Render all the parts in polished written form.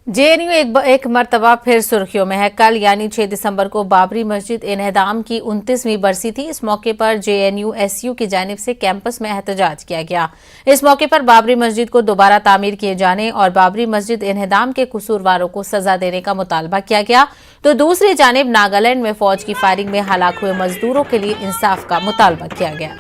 JNU एक मर्तबा फिर सुर्खियों में है। कल यानी 6 दिसंबर को बाबरी मस्जिद इन्हदाम की 29वीं बरसी थी। इस मौके पर जेएनयू एसयू की जानिब से कैंपस में एहतजाज किया गया। इस मौके पर बाबरी मस्जिद को दोबारा तामीर किए जाने और बाबरी मस्जिद इन्हदाम के कसूरवारों को सजा देने का मुतालबा किया गया, तो दूसरी जानिब नागालैंड में फौज की फायरिंग में हलाक हुए मजदूरों के लिए इंसाफ का मुतालबा किया गया।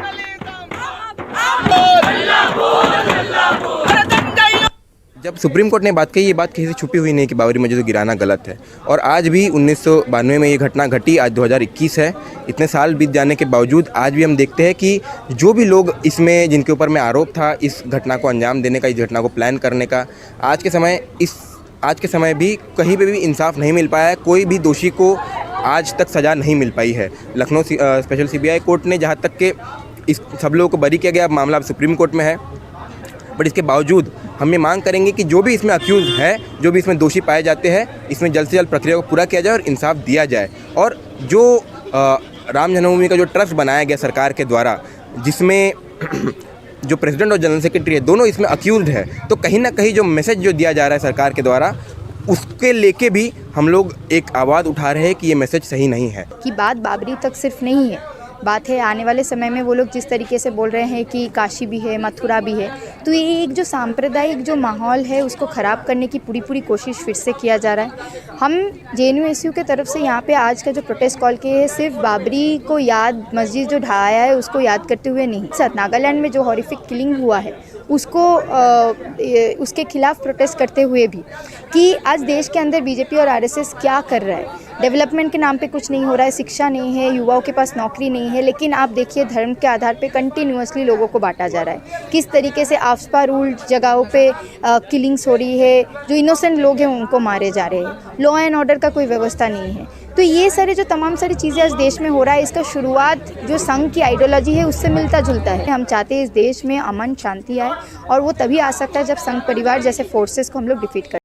जब सुप्रीम कोर्ट ने बात कही, ये बात कहीं से छुपी हुई नहीं कि बाबरी मस्जिद को गिराना गलत है। और आज भी 1992 में ये घटना घटी, आज 2021 है। इतने साल बीत जाने के बावजूद आज भी हम देखते हैं कि जो भी लोग इसमें, जिनके ऊपर में आरोप था इस घटना को अंजाम देने का, इस घटना को प्लान करने का, आज के समय भी कहीं पे भी इंसाफ नहीं मिल पाया है। कोई भी दोषी को आज तक सज़ा नहीं मिल पाई है। लखनऊ स्पेशल सीबीआई कोर्ट ने जहाँ तक के इस सब लोगों को बरी किया गया, मामला अब सुप्रीम कोर्ट में है। बट इसके बावजूद हम ये मांग करेंगे कि जो भी इसमें अक्यूज़ है, जो भी इसमें दोषी पाए जाते हैं, इसमें जल्द से जल्द प्रक्रिया को पूरा किया जाए और इंसाफ दिया जाए। और जो राम जन्मभूमि का जो ट्रस्ट बनाया गया सरकार के द्वारा, जिसमें जो प्रेसिडेंट और जनरल सेक्रेटरी है, दोनों इसमें अक्यूज़्ड है, तो कहीं ना कहीं जो मैसेज जो दिया जा रहा है सरकार के द्वारा, उसके लेके भी हम लोग एक आवाज़ उठा रहे हैं कि ये मैसेज सही नहीं है। कि बात बाबरी तक सिर्फ नहीं है, बात है आने वाले समय में वो लोग जिस तरीके से बोल रहे हैं कि काशी भी है, मथुरा भी है, तो ये एक जो सांप्रदायिक जो माहौल है उसको ख़राब करने की पूरी कोशिश फिर से किया जा रहा है। हम जेएनयू एसयू के तरफ से यहाँ पे आज का जो प्रोटेस्ट कॉल किए हैं, सिर्फ बाबरी को याद, मस्जिद जो ढहाया है उसको याद करते हुए नहीं, साथ नागालैंड में जो हॉरिफिक किलिंग हुआ है उसको उसके खिलाफ प्रोटेस्ट करते हुए भी, कि आज देश के अंदर बीजेपी और आरएसएस क्या कर रहा है। डेवलपमेंट के नाम पे कुछ नहीं हो रहा है, शिक्षा नहीं है, युवाओं के पास नौकरी नहीं है, लेकिन आप देखिए धर्म के आधार पे कंटिन्यूअसली लोगों को बांटा जा रहा है। किस तरीके से आफ्सपा रूल जगहों पे किलिंग्स हो रही है, जो इनोसेंट लोग हैं उनको मारे जा रहे हैं, लॉ एंड ऑर्डर का कोई व्यवस्था नहीं है। तो ये सारे जो तमाम सारी चीज़ें आज देश में हो रहा है, इसका शुरुआत जो संघ की आइडियोलॉजी है उससे मिलता जुलता है। हम चाहते हैं इस देश में अमन शांति आए, और वो तभी आ सकता है जब संघ परिवार जैसे फोर्सेस को हम लोग डिफीट करें।